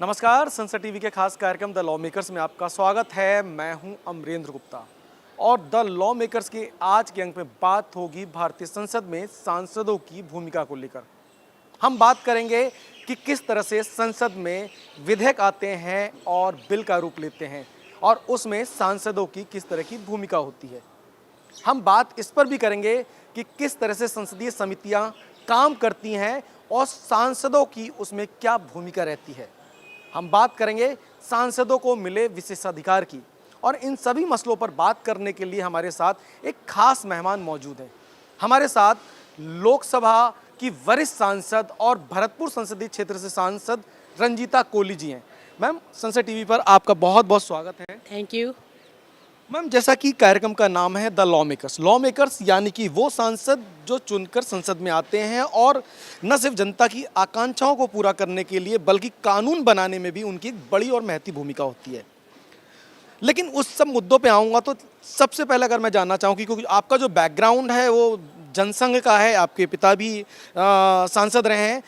नमस्कार, संसद टीवी के खास कार्यक्रम द लॉ मेकर्स में आपका स्वागत है। मैं हूं अमरेंद्र गुप्ता और द लॉ मेकर्स के आज के अंक में बात होगी भारतीय संसद में सांसदों की भूमिका को लेकर। हम बात करेंगे कि किस तरह से संसद में विधेयक आते हैं और बिल का रूप लेते हैं और उसमें सांसदों की किस तरह की भूमिका होती है। हम बात इस पर भी करेंगे कि किस तरह से संसदीय समितियां काम करती हैं और सांसदों की उसमें क्या भूमिका रहती है। हम बात करेंगे सांसदों को मिले विशेषाधिकार की और इन सभी मसलों पर बात करने के लिए हमारे साथ एक खास मेहमान मौजूद हैं। हमारे साथ लोकसभा की वरिष्ठ सांसद और भरतपुर संसदीय क्षेत्र से सांसद रंजीता कोली जी हैं। मैम, संसद टीवी पर आपका बहुत बहुत स्वागत है। Thank you. मैम, जैसा कि कार्यक्रम का नाम है the law makers, law makers यानी कि वो सांसद जो चुनकर संसद में आते हैं और न सिर्फ जनता की आकांक्षाओं को पूरा करने के लिए बल्कि कानून बनाने में भी उनकी एक बड़ी और महती भूमिका होती है। लेकिन उस सब मुद्दों पे आऊँगा तो सबसे पहले अगर मैं जानना चाहूँ कि क्योंकि आपका जो बैकग्राउंड है वो जनसंघ का है, आपके पिता भी सांसद रहे हैं,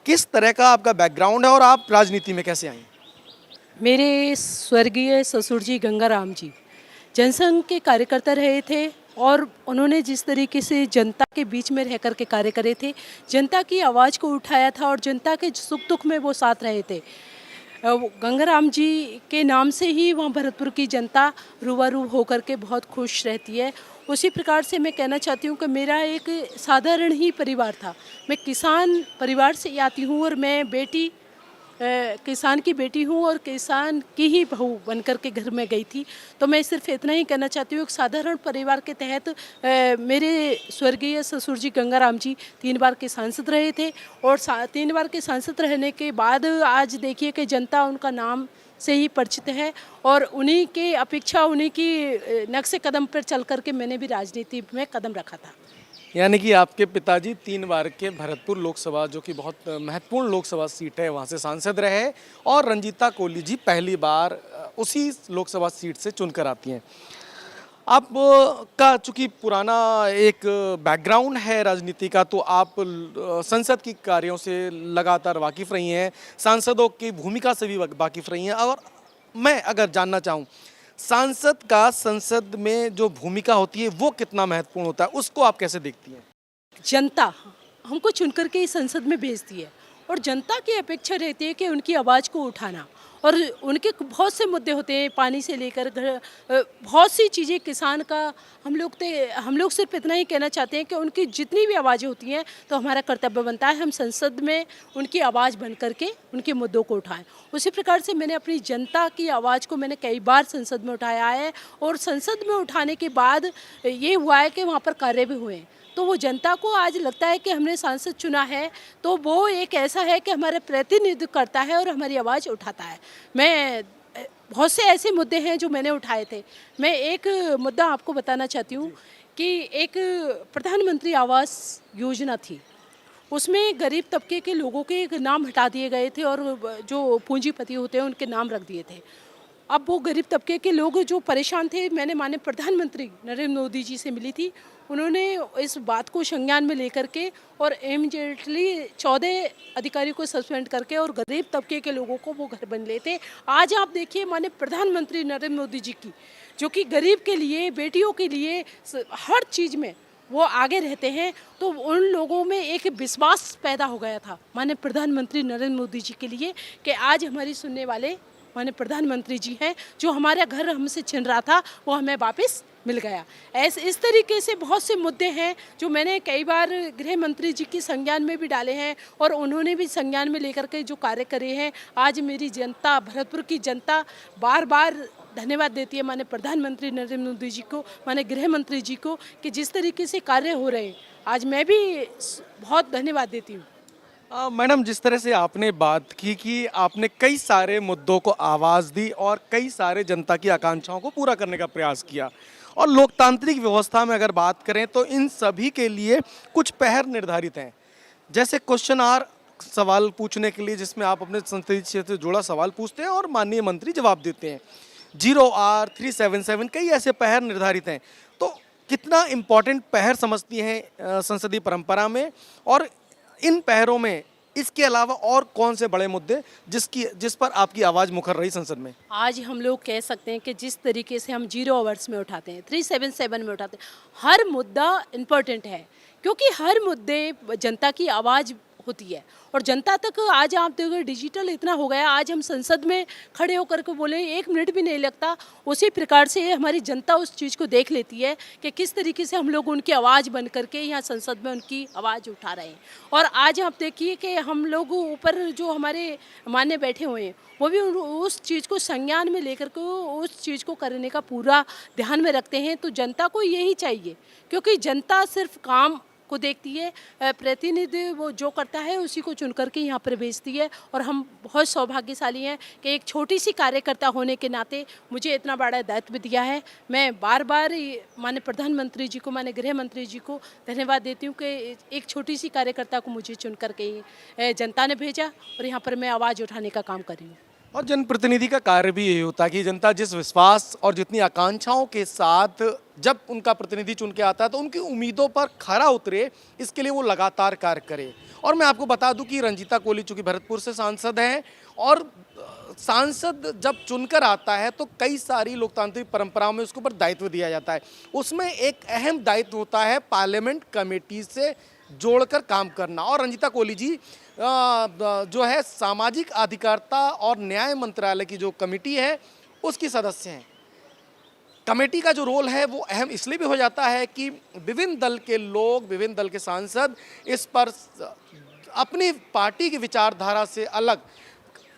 किस तरह का आपका बैकग्राउंड है और आप राजनीति में कैसे आए? मेरे स्वर्गीय ससुर जी गंगाराम जी जनसंघ के कार्यकर्ता रहे थे और उन्होंने जिस तरीके से जनता के बीच में रह कर के कार्य करे थे, जनता की आवाज़ को उठाया था और जनता के सुख दुख में वो साथ रहे थे। गंगाराम जी के नाम से ही वहाँ भरतपुर की जनता रूबरू होकर के बहुत खुश रहती है। उसी प्रकार से मैं कहना चाहती हूँ कि मेरा एक साधारण ही परिवार था। मैं किसान परिवार से आती हूँ और मैं किसान की बेटी हूँ और किसान की ही बहू बनकर के घर में गई थी। तो मैं सिर्फ इतना ही कहना चाहती हूँ, एक साधारण परिवार के तहत मेरे स्वर्गीय ससुर जी गंगाराम जी 3 बार के सांसद रहे थे और 3 बार के सांसद रहने के बाद आज देखिए कि जनता उनका नाम से ही परिचित है और उन्हीं के अपेक्षा, उन्हीं की नक्शे कदम पर चल कर के मैंने भी राजनीति में कदम रखा था। यानी कि आपके पिताजी 3 बार के भरतपुर लोकसभा, जो कि बहुत महत्वपूर्ण लोकसभा सीट है, वहाँ से सांसद रहे और रंजीता कोली जी पहली बार उसी लोकसभा सीट से चुनकर आती हैं। आप का चूँकि पुराना एक बैकग्राउंड है राजनीति का, तो आप संसद की कार्यों से लगातार वाकिफ़ रही हैं, सांसदों की भूमिका से भी वाकिफ़ रही हैं। और मैं अगर जानना चाहूँ, सांसद का संसद में जो भूमिका होती है वो कितना महत्वपूर्ण होता है, उसको आप कैसे देखती हैं? जनता हमको चुनकर के इस संसद में भेजती है और जनता की अपेक्षा रहती है कि उनकी आवाज़ को उठाना और उनके बहुत से मुद्दे होते हैं, पानी से लेकर बहुत सी चीज़ें किसान का। हम लोग सिर्फ इतना ही कहना चाहते हैं कि उनकी जितनी भी आवाज़ें होती हैं तो हमारा कर्तव्य बनता है हम संसद में उनकी आवाज़ बन करके उनके मुद्दों को उठाएं। उसी प्रकार से मैंने अपनी जनता की आवाज़ को मैंने कई बार संसद में उठाया है और संसद में उठाने के बाद ये हुआ है कि वहाँ पर कार्य भी हुए हैं। तो वो जनता को आज लगता है कि हमने सांसद चुना है तो वो एक ऐसा है कि हमारे प्रतिनिधित्व करता है और हमारी आवाज़ उठाता है। मैं बहुत से ऐसे मुद्दे हैं जो मैंने उठाए थे। मैं एक मुद्दा आपको बताना चाहती हूँ कि एक प्रधानमंत्री आवास योजना थी, उसमें गरीब तबके के लोगों के नाम हटा दिए गए थे और जो पूंजीपति होते हैं उनके नाम रख दिए थे। अब वो गरीब तबके के लोग जो परेशान थे, मैंने माननीय प्रधानमंत्री नरेंद्र मोदी जी से मिली थी, उन्होंने इस बात को संज्ञान में लेकर के और इमीडिएटली 14 अधिकारियों को सस्पेंड करके और गरीब तबके के लोगों को वो घर बन लेते। आज आप देखिए माननीय प्रधानमंत्री नरेंद्र मोदी जी की, जो कि गरीब के लिए, बेटियों के लिए हर चीज़ में वो आगे रहते हैं, तो उन लोगों में एक विश्वास पैदा हो गया था माननीय प्रधानमंत्री नरेंद्र मोदी जी के लिए कि आज हमारी सुनने वाले माननीय प्रधानमंत्री जी हैं, जो हमारा घर हमसे छिन रहा था वो हमें वापस मिल गया। इस तरीके से बहुत से मुद्दे हैं जो मैंने कई बार गृह मंत्री जी की संज्ञान में भी डाले हैं और उन्होंने भी संज्ञान में लेकर के जो कार्य करे हैं। आज मेरी जनता, भरतपुर की जनता बार बार धन्यवाद देती है माननीय प्रधानमंत्री नरेंद्र मोदी जी को, माननीय गृह मंत्री जी को, कि जिस तरीके से कार्य हो रहे हैं आज मैं भी बहुत धन्यवाद देती हूँ। मैडम, जिस तरह से आपने बात की कि आपने कई सारे मुद्दों को आवाज़ दी और कई सारे जनता की आकांक्षाओं को पूरा करने का प्रयास किया, और लोकतांत्रिक व्यवस्था में अगर बात करें तो इन सभी के लिए कुछ पहर निर्धारित हैं, जैसे क्वेश्चन आवर सवाल पूछने के लिए, जिसमें आप अपने संसदीय क्षेत्र से जुड़ा सवाल पूछते हैं और माननीय मंत्री जवाब देते हैं। 0R 377 कई ऐसे पहर निर्धारित हैं। तो कितना इम्पोर्टेंट पहर समझती हैं संसदीय परंपरा में, और इन पहरों में इसके अलावा और कौन से बड़े मुद्दे जिस पर आपकी आवाज़ मुखर रही संसद में? आज हम लोग कह सकते हैं कि जिस तरीके से हम 0 आवर्स में उठाते हैं, 377 में उठाते हैं, हर मुद्दा इम्पोर्टेंट है, क्योंकि हर मुद्दे जनता की आवाज़ होती है और जनता तक आज आप देखो डिजिटल इतना हो गया, आज हम संसद में खड़े होकर के बोले 1 मिनट भी नहीं लगता। उसी प्रकार से हमारी जनता उस चीज़ को देख लेती है कि किस तरीके से हम लोग उनकी आवाज़ बन करके यहाँ संसद में उनकी आवाज़ उठा रहे हैं। और आज आप देखिए कि हम लोग ऊपर जो हमारे मान्य बैठे हुए हैं वो भी उस चीज़ को संज्ञान में लेकर के उस चीज़ को करने का पूरा ध्यान में रखते हैं। तो जनता को यही चाहिए, क्योंकि जनता सिर्फ काम को देखती है, प्रतिनिधि वो जो करता है उसी को चुन करके यहाँ पर भेजती है। और हम बहुत सौभाग्यशाली हैं कि एक छोटी सी कार्यकर्ता होने के नाते मुझे इतना बड़ा दायित्व दिया है। मैं बार बार माननीय प्रधानमंत्री जी को, माननीय गृह मंत्री जी को धन्यवाद देती हूँ कि एक छोटी सी कार्यकर्ता को मुझे चुन करके जनता ने भेजा और यहाँ पर मैं आवाज़ उठाने का काम कर रही हूँ। और जनप्रतिनिधि का कार्य भी यही होता है कि जनता जिस विश्वास और जितनी आकांक्षाओं के साथ जब उनका प्रतिनिधि चुन के आता है तो उनकी उम्मीदों पर खरा उतरे, इसके लिए वो लगातार कार्य करे। और मैं आपको बता दूं कि रंजीता कोहली चूँकि भरतपुर से सांसद हैं और सांसद जब चुनकर आता है तो कई सारी लोकतांत्रिक परंपराओं में उसके ऊपर दायित्व दिया जाता है। उसमें एक अहम दायित्व होता है पार्लियामेंट कमेटी से जोड़कर काम करना। और रंजीता कोहली जी जो है सामाजिक अधिकारिता और न्याय मंत्रालय की जो कमेटी है उसकी सदस्य हैं। कमेटी का जो रोल है वो अहम इसलिए भी हो जाता है कि विभिन्न दल के लोग, विभिन्न दल के सांसद इस पर अपनी पार्टी की विचारधारा से अलग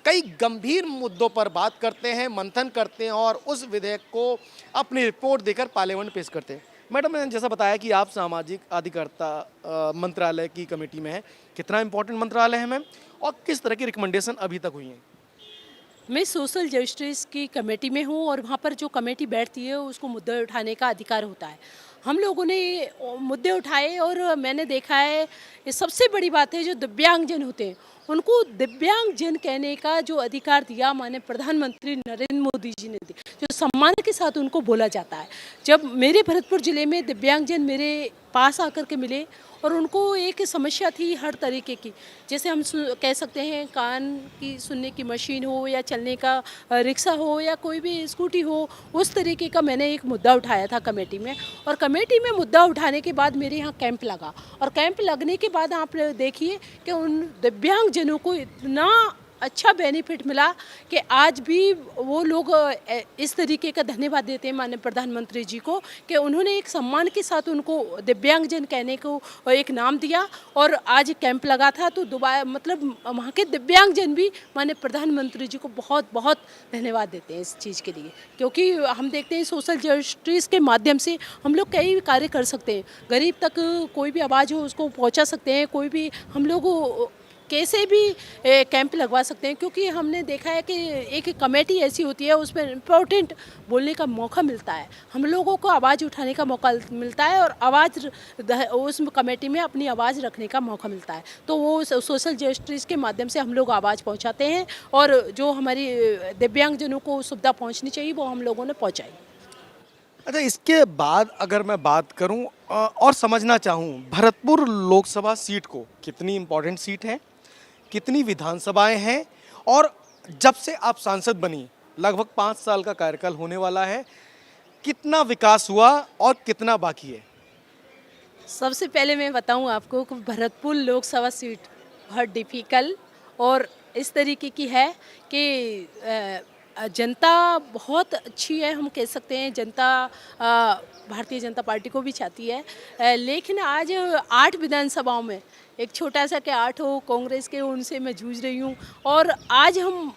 कई गंभीर मुद्दों पर बात करते हैं, मंथन करते हैं और उस विधेयक को अपनी रिपोर्ट देकर पार्लियामेंट में पेश करते हैं। मैडम, मैंने जैसा बताया कि आप सामाजिक अधिकारिता मंत्रालय की कमेटी में हैं, कितना इम्पोर्टेंट मंत्रालय है मैम और किस तरह की रिकमेंडेशन अभी तक हुई हैं? मैं सोशल जस्टिस की कमेटी में हूँ और वहाँ पर जो कमेटी बैठती है उसको मुद्दे उठाने का अधिकार होता है। हम लोगों ने मुद्दे उठाए और मैंने देखा है ये सबसे बड़ी बात है जो दिव्यांगजन होते हैं उनको दिव्यांगजन कहने का जो अधिकार दिया माननीय प्रधानमंत्री नरेंद्र मोदी जी ने दिया, जो सम्मान के साथ उनको बोला जाता है। जब मेरे भरतपुर ज़िले में दिव्यांगजन मेरे पास आकर के मिले और उनको एक समस्या थी हर तरीके की, जैसे हम कह सकते हैं कान की सुनने की मशीन हो या चलने का रिक्शा हो या कोई भी स्कूटी हो, उस तरीके का मैंने एक मुद्दा उठाया था कमेटी में। और कमेटी में मुद्दा उठाने के बाद मेरे यहाँ कैंप लगा और कैंप लगने के बाद आप देखिए कि उन दिव्यांगजनों को इतना अच्छा बेनिफिट मिला कि आज भी वो लोग इस तरीके का धन्यवाद देते हैं माननीय प्रधानमंत्री जी को कि उन्होंने एक सम्मान के साथ उनको दिव्यांगजन कहने को एक नाम दिया। और आज कैंप लगा था तो दोबारा मतलब वहाँ के दिव्यांगजन भी माननीय प्रधानमंत्री जी को बहुत बहुत धन्यवाद देते हैं इस चीज़ के लिए, क्योंकि हम देखते हैं सोशल जस्टिस के माध्यम से हम लोग कई कार्य कर सकते हैं। गरीब तक कोई भी आवाज़ हो उसको पहुँचा सकते हैं, कोई भी हम लोग कैसे भी कैंप लगवा सकते हैं, क्योंकि हमने देखा है कि एक कमेटी ऐसी होती है उसमें इम्पोर्टेंट बोलने का मौका मिलता है, हम लोगों को आवाज़ उठाने का मौका मिलता है और आवाज़ उस कमेटी में अपनी आवाज़ रखने का मौका मिलता है। तो वो सोशल जस्टिस के माध्यम से हम लोग आवाज़ पहुंचाते हैं और जो हमारी दिव्यांगजनों को सुविधा पहुँचनी चाहिए वो हम लोगों ने पहुँचाई। अच्छा, इसके बाद अगर मैं बात करूं और समझना चाहूं भरतपुर लोकसभा सीट को, कितनी इम्पोर्टेंट सीट है, कितनी विधानसभाएं हैं और जब से आप सांसद बनी लगभग 5 साल का कार्यकाल होने वाला है, कितना विकास हुआ और कितना बाकी है? सबसे पहले मैं बताऊं आपको कि भरतपुर लोकसभा सीट बहुत डिफ़िकल्ट और इस तरीके की है कि जनता बहुत अच्छी है, हम कह सकते हैं जनता भारतीय जनता पार्टी को भी चाहती है। लेकिन आज 8 विधानसभाओं में एक छोटा सा के 8 हो कांग्रेस के, उनसे मैं जूझ रही हूँ। और आज हम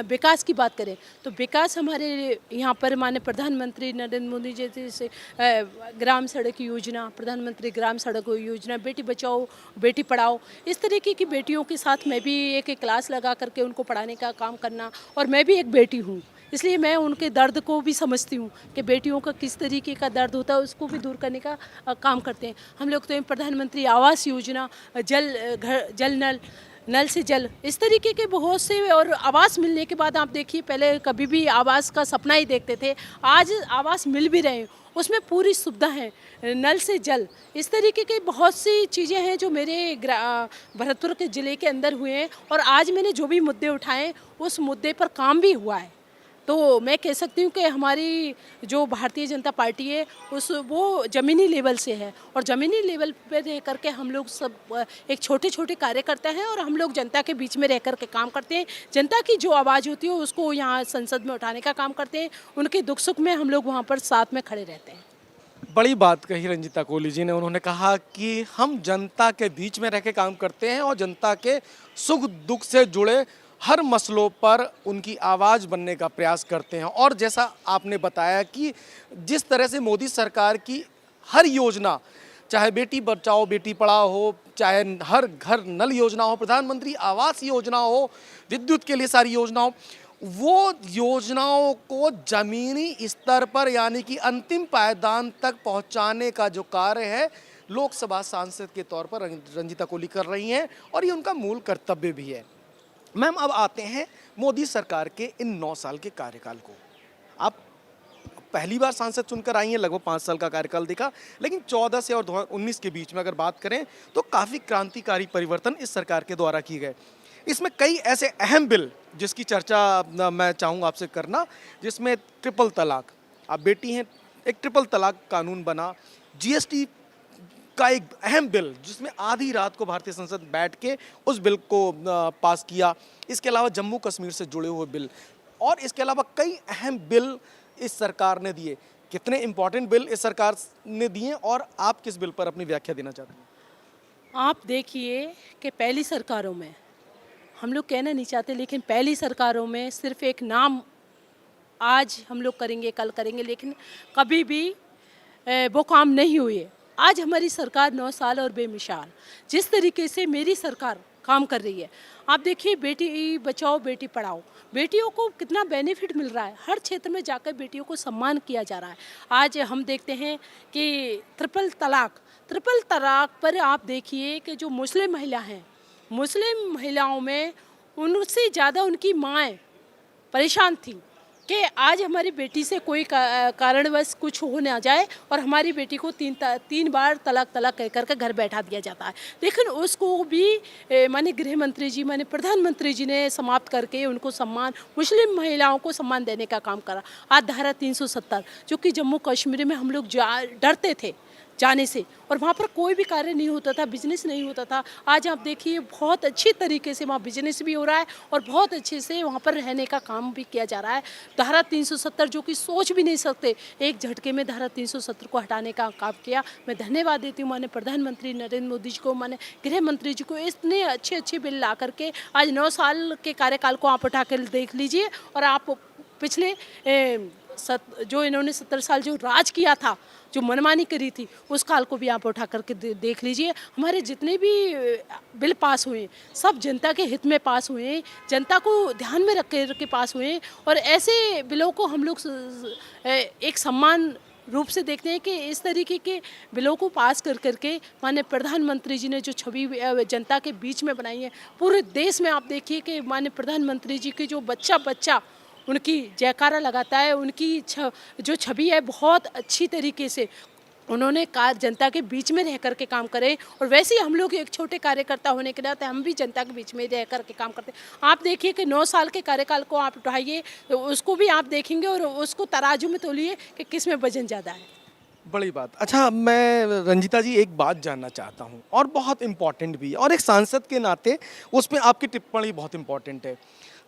विकास की बात करें तो विकास हमारे यहाँ पर माननीय प्रधानमंत्री नरेंद्र मोदी जी जैसे ग्राम सड़क योजना, प्रधानमंत्री ग्राम सड़क योजना, बेटी बचाओ बेटी पढ़ाओ, इस तरीके की बेटियों के साथ मैं भी एक क्लास लगा करके उनको पढ़ाने का काम करना। और मैं भी एक बेटी हूँ, इसलिए मैं उनके दर्द को भी समझती हूँ कि बेटियों का किस तरीके का दर्द होता है, उसको भी दूर करने का काम करते हैं हम लोग। तो प्रधानमंत्री आवास योजना, जल नल, नल से जल, इस तरीके के बहुत से, और आवास मिलने के बाद आप देखिए, पहले कभी भी आवास का सपना ही देखते थे, आज आवास मिल भी रहे हैं, उसमें पूरी सुविधा है, नल से जल, इस तरीके की बहुत सी चीज़ें हैं जो मेरे भरतपुर के ज़िले के अंदर हुए हैं। और आज मैंने जो भी मुद्दे उठाए उस मुद्दे पर काम भी हुआ है। तो मैं कह सकती हूँ कि हमारी जो भारतीय जनता पार्टी है वो ज़मीनी लेवल से है, और ज़मीनी लेवल पे रह करके हम लोग सब एक छोटे छोटे कार्य करते हैं, और हम लोग जनता के बीच में रह कर के काम करते हैं। जनता की जो आवाज़ होती है उसको यहाँ संसद में उठाने का काम करते हैं, उनके दुख सुख में हम लोग वहाँ पर साथ में खड़े रहते हैं। बड़ी बात कही रंजीता कोहली जी ने। उन्होंने कहा कि हम जनता के बीच में रह के काम करते हैं और जनता के सुख दुख से जुड़े हर मसलों पर उनकी आवाज़ बनने का प्रयास करते हैं। और जैसा आपने बताया कि जिस तरह से मोदी सरकार की हर योजना, चाहे बेटी बचाओ बेटी पढ़ाओ हो, चाहे हर घर नल योजना हो, प्रधानमंत्री आवास योजना हो, विद्युत के लिए सारी योजना हो, वो योजनाओं को ज़मीनी स्तर पर यानी कि अंतिम पायदान तक पहुंचाने का जो कार्य है लोकसभा सांसद के तौर पर रंजीता कोहली कर रही हैं, और ये उनका मूल कर्तव्य भी है। मैम, अब आते हैं मोदी सरकार के इन 9 साल के कार्यकाल को। आप पहली बार सांसद चुनकर आई हैं, लगभग 5 साल का कार्यकाल देखा, लेकिन 14 से और 2019 के बीच में अगर बात करें तो काफ़ी क्रांतिकारी परिवर्तन इस सरकार के द्वारा किए गए। इसमें कई ऐसे अहम बिल जिसकी चर्चा मैं चाहूँगा आपसे करना, जिसमें ट्रिपल तलाक, आप बेटी हैं, एक ट्रिपल तलाक कानून बना, जीएसटी का एक अहम बिल जिसमें आधी रात को भारतीय संसद बैठ के उस बिल को पास किया। इसके अलावा जम्मू कश्मीर से जुड़े हुए बिल, और इसके अलावा कई अहम बिल इस सरकार ने दिए। कितने इंपॉर्टेंट बिल इस सरकार ने दिए, और आप किस बिल पर अपनी व्याख्या देना चाहते हैं? आप देखिए कि पहली सरकारों में, हम लोग कहना नहीं चाहते, लेकिन पहली सरकारों में सिर्फ एक नाम, आज हम लोग करेंगे कल करेंगे, लेकिन कभी भी वो काम नहीं हुए। आज हमारी सरकार 9 साल और बेमिसाल जिस तरीके से मेरी सरकार काम कर रही है, आप देखिए, बेटी बचाओ बेटी पढ़ाओ, बेटियों को कितना बेनिफिट मिल रहा है, हर क्षेत्र में जाकर बेटियों को सम्मान किया जा रहा है। आज हम देखते हैं कि ट्रिपल तलाक पर आप देखिए कि जो मुस्लिम महिला हैं, मुस्लिम महिलाओं में उनसे ज़्यादा उनकी माएँ परेशान थी कि आज हमारी बेटी से कोई कारणवश कुछ हो ना जाए, और हमारी बेटी को तीन बार तलाक कह कर घर बैठा दिया जाता है। लेकिन उसको भी माने गृह मंत्री जी, माने प्रधानमंत्री जी ने समाप्त करके उनको सम्मान, मुस्लिम महिलाओं को सम्मान देने का काम करा। आज धारा 370, जो कि जम्मू कश्मीर में हम लोग डरते थे जाने से, और वहाँ पर कोई भी कार्य नहीं होता था, बिजनेस नहीं होता था, आज आप देखिए बहुत अच्छी तरीके से वहाँ बिजनेस भी हो रहा है, और बहुत अच्छे से वहाँ पर रहने का काम भी किया जा रहा है। धारा 370 जो कि सोच भी नहीं सकते, एक झटके में धारा 370 को हटाने का काम किया। मैं धन्यवाद देती हूँ माननीय प्रधानमंत्री नरेंद्र मोदी जी को, माननीय गृह मंत्री जी को, इतने अच्छे बिल ला करके आज 9 साल के कार्यकाल को आप उठा कर देख लीजिए, और आप पिछले जो इन्होंने 70 साल जो राज किया था, जो मनमानी करी थी, उस काल को भी आप उठा करके देख लीजिए। हमारे जितने भी बिल पास हुए सब जनता के हित में पास हुए, जनता को ध्यान में रख के पास हुए, और ऐसे बिलों को हम लोग एक सम्मान रूप से देखते हैं कि इस तरीके के बिलों को पास कर करके माननीय प्रधानमंत्री जी ने जो छवि जनता के बीच में बनाई है, पूरे देश में आप देखिए कि माननीय प्रधानमंत्री जी की जो बच्चा उनकी जयकारा लगाता है, उनकी जो छवि है बहुत अच्छी तरीके से उन्होंने जनता के बीच में रह कर के काम करे, और वैसे ही हम लोग एक छोटे कार्यकर्ता होने के नाते हम भी जनता के बीच में रह कर के काम करते हैं। आप देखिए कि 9 साल के कार्यकाल को आप उठाइए, तो उसको भी आप देखेंगे और उसको तराजू में तोलिए कि किस में वजन ज़्यादा है। बड़ी बात। अच्छा, मैं रंजीता जी एक बात जानना चाहता हूँ, और बहुत इम्पॉर्टेंट भी, और एक सांसद के नाते उस पर आपकी टिप्पणी बहुत इम्पॉर्टेंट है।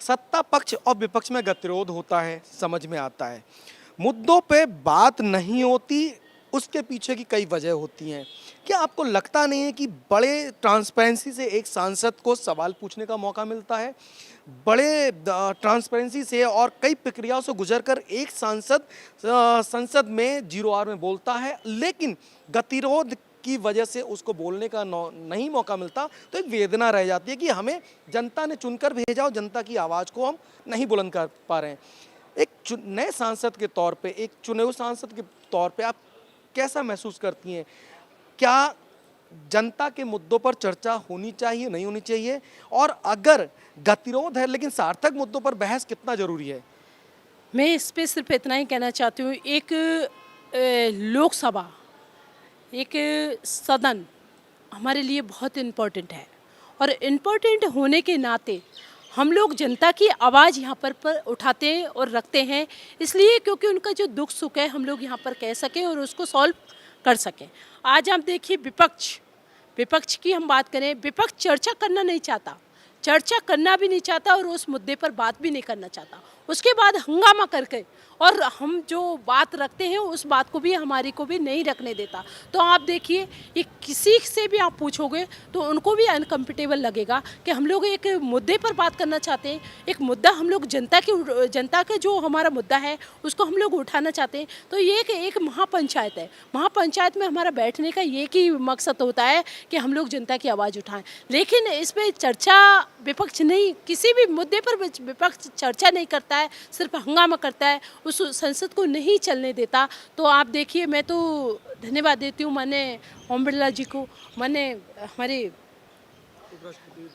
सत्ता पक्ष और विपक्ष में गतिरोध होता है, समझ में आता है, मुद्दों पे बात नहीं होती, उसके पीछे की कई वजह होती हैं। क्या आपको लगता नहीं है कि बड़े ट्रांसपेरेंसी से एक सांसद को सवाल पूछने का मौका मिलता है, बड़े ट्रांसपेरेंसी से और कई प्रक्रियाओं से गुजरकर एक सांसद संसद में 0 आवर में बोलता है, लेकिन गतिरोध की वजह से उसको बोलने का नहीं मौका मिलता, तो एक वेदना रह जाती है कि हमें जनता ने चुनकर भेजा और जनता की आवाज़ को हम नहीं बुलंद कर पा रहे हैं। एक नए सांसद के तौर पे, एक चुने हुए सांसद के तौर पे आप कैसा महसूस करती हैं? क्या जनता के मुद्दों पर चर्चा होनी चाहिए, नहीं होनी चाहिए, और अगर गतिरोध है लेकिन सार्थक मुद्दों पर बहस कितना जरूरी है? मैं इस पे सिर्फ इतना ही कहना चाहती हूँ, एक लोकसभा, एक सदन हमारे लिए बहुत इम्पोर्टेंट है, और इम्पोर्टेंट होने के नाते हम लोग जनता की आवाज़ यहाँ पर उठाते हैं और रखते हैं, इसलिए क्योंकि उनका जो दुख सुख है हम लोग यहाँ पर कह सकें और उसको सॉल्व कर सकें। आज आप देखिए, विपक्ष की हम बात करें, विपक्ष चर्चा करना नहीं चाहता, चर्चा करना भी नहीं चाहता और उस मुद्दे पर बात भी नहीं करना चाहता, उसके बाद हंगामा करके, और हम जो बात रखते हैं उस बात को भी हमारी को भी नहीं रखने देता। तो आप देखिए, ये किसी से भी आप पूछोगे तो उनको भी अनकम्फर्टेबल लगेगा कि हम लोग एक मुद्दे पर बात करना चाहते हैं, एक मुद्दा हम लोग जनता का जो हमारा मुद्दा है उसको हम लोग उठाना चाहते हैं। तो ये एक महापंचायत है, महापंचायत में हमारा बैठने का एक ही मकसद होता है कि हम लोग जनता की आवाज़ उठाएं, लेकिन इस पर चर्चा विपक्ष नहीं, किसी भी मुद्दे पर विपक्ष चर्चा नहीं करता है, सिर्फ हंगामा करता है, उस संसद को नहीं चलने देता। तो आप देखिए, मैं तो धन्यवाद देती हूँ माने ओम बिरला जी को, माने हमारे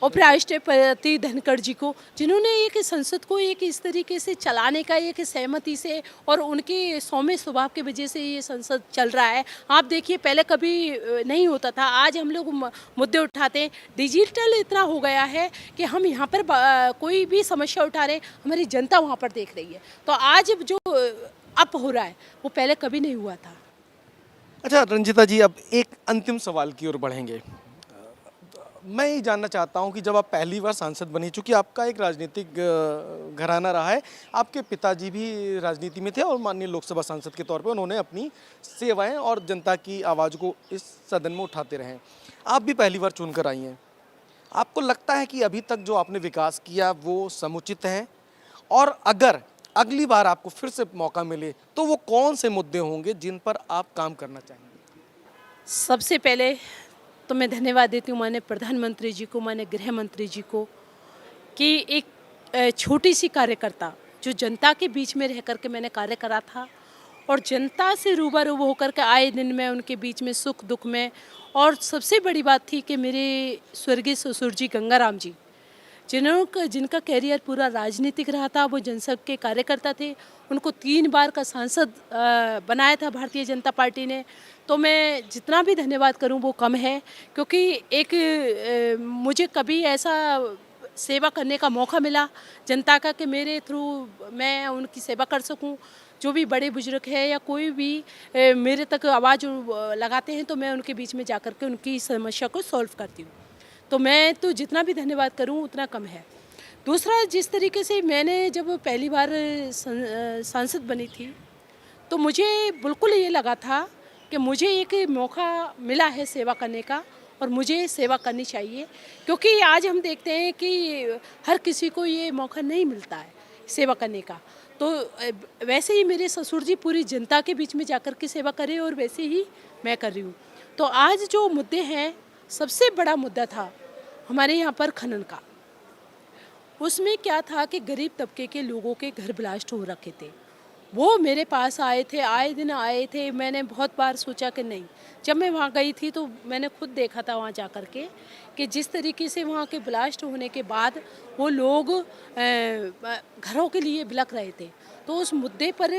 उपराष्ट्रपति धनखड़ जी को, जिन्होंने एक संसद को एक इस तरीके से चलाने का एक सहमति से और उनके सौम्य स्वभाव की वजह से ये संसद चल रहा है। आप देखिए, पहले कभी नहीं होता था, आज हम लोग मुद्दे उठाते हैं, डिजिटल इतना हो गया है कि हम यहाँ पर कोई भी समस्या उठा रहे, हमारी जनता वहाँ पर देख रही है। तो आज जो अप हो रहा है वो पहले कभी नहीं हुआ था। अच्छा रंजिता जी, अब एक अंतिम सवाल की ओर बढ़ेंगे। मैं ये जानना चाहता हूँ कि जब आप पहली बार सांसद बनी, चूँकि आपका एक राजनीतिक घराना रहा है, आपके पिताजी भी राजनीति में थे और माननीय लोकसभा सांसद के तौर पे उन्होंने अपनी सेवाएं और जनता की आवाज़ को इस सदन में उठाते रहे। आप भी पहली बार चुनकर आई हैं, आपको लगता है कि अभी तक जो आपने विकास किया वो समुचित है? और अगर अगली बार आपको फिर से मौका मिले तो वो कौन से मुद्दे होंगे जिन पर आप काम करना चाहेंगे? सबसे पहले तो मैं धन्यवाद देती हूँ माननीय प्रधानमंत्री जी को, माननीय गृह मंत्री जी को, कि एक छोटी सी कार्यकर्ता जो जनता के बीच में रह कर के मैंने कार्य करा था और जनता से रूबरू होकर के आए दिन मैं उनके बीच में सुख दुख में, और सबसे बड़ी बात थी कि मेरे स्वर्गीय ससुर जी गंगाराम जी, जिनका कैरियर पूरा राजनीतिक रहा था, वो जनसंघ के कार्यकर्ता थे, उनको 3 बार का सांसद बनाया था भारतीय जनता पार्टी ने। तो मैं जितना भी धन्यवाद करूं वो कम है, क्योंकि एक मुझे कभी ऐसा सेवा करने का मौका मिला जनता का कि मेरे थ्रू मैं उनकी सेवा कर सकूं। जो भी बड़े बुजुर्ग है या कोई भी मेरे तक आवाज़ लगाते हैं तो मैं उनके बीच में जाकर के उनकी समस्या को सॉल्व करती हूँ। तो मैं तो जितना भी धन्यवाद करूं उतना कम है। दूसरा, जिस तरीके से मैंने जब पहली बार सांसद बनी थी तो मुझे बिल्कुल ये लगा था कि मुझे एक मौका मिला है सेवा करने का और मुझे सेवा करनी चाहिए, क्योंकि आज हम देखते हैं कि हर किसी को ये मौका नहीं मिलता है सेवा करने का। तो वैसे ही मेरे ससुर जी पूरी जनता के बीच में जाकर के सेवा करें और वैसे ही मैं कर रही हूँ। तो आज जो मुद्दे हैं, सबसे बड़ा मुद्दा था हमारे यहाँ पर खनन का। उसमें क्या था कि गरीब तबके के लोगों के घर ब्लास्ट हो रखे थे, वो मेरे पास आए थे, आए दिन आए थे। मैंने बहुत बार सोचा कि नहीं, जब मैं वहाँ गई थी तो मैंने खुद देखा था वहाँ जा कर के कि जिस तरीके से वहाँ के ब्लास्ट होने के बाद वो लोग घरों के लिए बिलख रहे थे। तो उस मुद्दे पर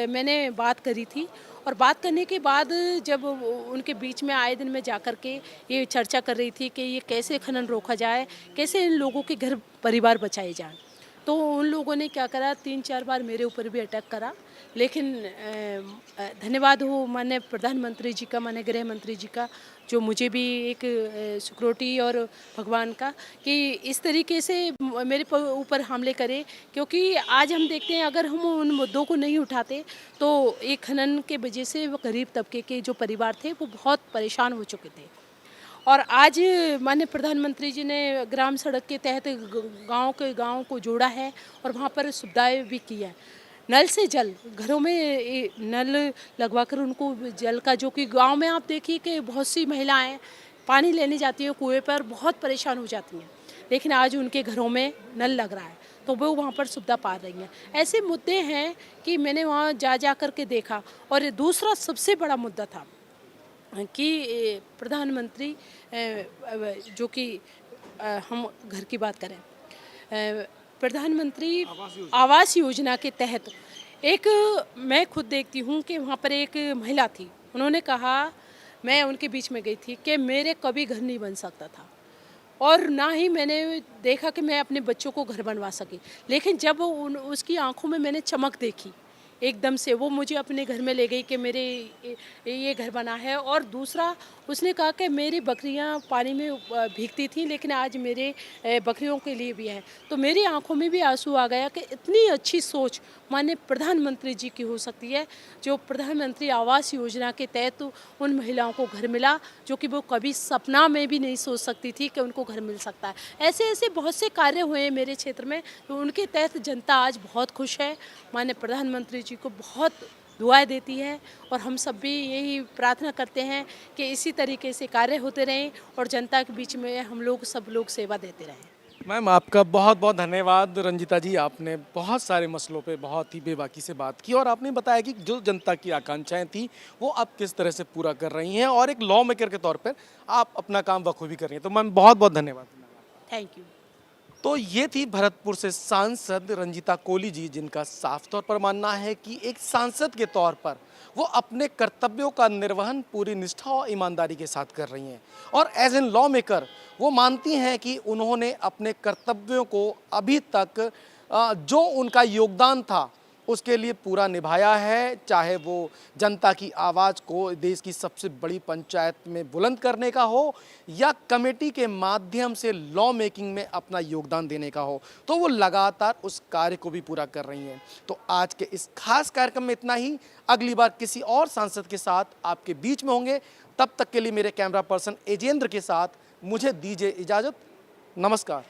मैंने बात करी थी, और बात करने के बाद जब उनके बीच में आए दिन मैं जा कर के ये चर्चा कर रही थी कि ये कैसे खनन रोका जाए, कैसे इन लोगों के घर परिवार बचाए जाएँ। तो उन लोगों ने क्या करा, 3-4 बार मेरे ऊपर भी अटैक करा, लेकिन धन्यवाद हो माननीय प्रधानमंत्री जी का, माननीय गृह मंत्री जी का, जो मुझे भी एक सिक्योरिटी और भगवान का कि इस तरीके से मेरे ऊपर हमले करे। क्योंकि आज हम देखते हैं अगर हम उन मुद्दों को नहीं उठाते तो एक खनन के वजह से वो गरीब तबके के जो परिवार थे वो बहुत परेशान हो चुके थे। और आज माननीय प्रधानमंत्री जी ने ग्राम सड़क के तहत गांव को जोड़ा है और वहाँ पर सुविधाएं भी की है। नल से जल, घरों में नल लगवाकर उनको जल का, जो कि गांव में आप देखिए कि बहुत सी महिलाएं पानी लेने जाती हैं कुएं पर, बहुत परेशान हो जाती हैं, लेकिन आज उनके घरों में नल लग रहा है तो वो वहाँ पर सुविधा पा रही हैं। ऐसे मुद्दे हैं कि मैंने वहाँ जा कर के देखा। और दूसरा सबसे बड़ा मुद्दा था कि प्रधानमंत्री जो कि हम घर की बात करें, प्रधानमंत्री आवास योजना के तहत एक, मैं खुद देखती हूँ कि वहाँ पर एक महिला थी, उन्होंने कहा, मैं उनके बीच में गई थी कि मेरे कभी घर नहीं बन सकता था और ना ही मैंने देखा कि मैं अपने बच्चों को घर बनवा सकी। लेकिन जब उसकी आंखों में मैंने चमक देखी, एकदम से वो मुझे अपने घर में ले गई कि मेरे ये घर बना है। और दूसरा, उसने कहा कि मेरी बकरियां पानी में भीगती थी, लेकिन आज मेरे बकरियों के लिए भी है। तो मेरी आंखों में भी आंसू आ गया कि इतनी अच्छी सोच माननीय प्रधानमंत्री जी की हो सकती है, जो प्रधानमंत्री आवास योजना के तहत उन महिलाओं को घर मिला जो कि वो कभी सपना में भी नहीं सोच सकती थी कि उनको घर मिल सकता है। ऐसे ऐसे बहुत से कार्य हुए हैं मेरे क्षेत्र में, तो उनके तहत जनता आज बहुत खुश है, माननीय प्रधानमंत्री जी को बहुत दुआएं देती है। और हम सब भी यही प्रार्थना करते हैं कि इसी तरीके से कार्य होते रहें और जनता के बीच में हम लोग सब लोग सेवा देते रहें। मैम, आपका बहुत बहुत धन्यवाद। रंजिता जी, आपने बहुत सारे मसलों पे बहुत ही बेबाकी से बात की और आपने बताया कि जो जनता की आकांक्षाएं थी वो आप किस तरह से पूरा कर रही हैं और एक लॉ मेकर के तौर पर आप अपना काम बखूबी कर रही हैं। तो मैम, बहुत बहुत धन्यवाद। Thank you. तो ये थी भरतपुर से सांसद रंजिता कोली जी, जिनका साफ तौर पर मानना है कि एक सांसद के तौर पर वो अपने कर्तव्यों का निर्वहन पूरी निष्ठा और ईमानदारी के साथ कर रही हैं और एज एन लॉ मेकर वो मानती हैं कि उन्होंने अपने कर्तव्यों को अभी तक जो उनका योगदान था उसके लिए पूरा निभाया है, चाहे वो जनता की आवाज़ को देश की सबसे बड़ी पंचायत में बुलंद करने का हो या कमेटी के माध्यम से लॉ मेकिंग में अपना योगदान देने का हो, तो वो लगातार उस कार्य को भी पूरा कर रही हैं। तो आज के इस खास कार्यक्रम में इतना ही। अगली बार किसी और सांसद के साथ आपके बीच में होंगे। तब तक के लिए मेरे कैमरा पर्सन एजेंद्र के साथ मुझे दीजिए इजाज़त। नमस्कार।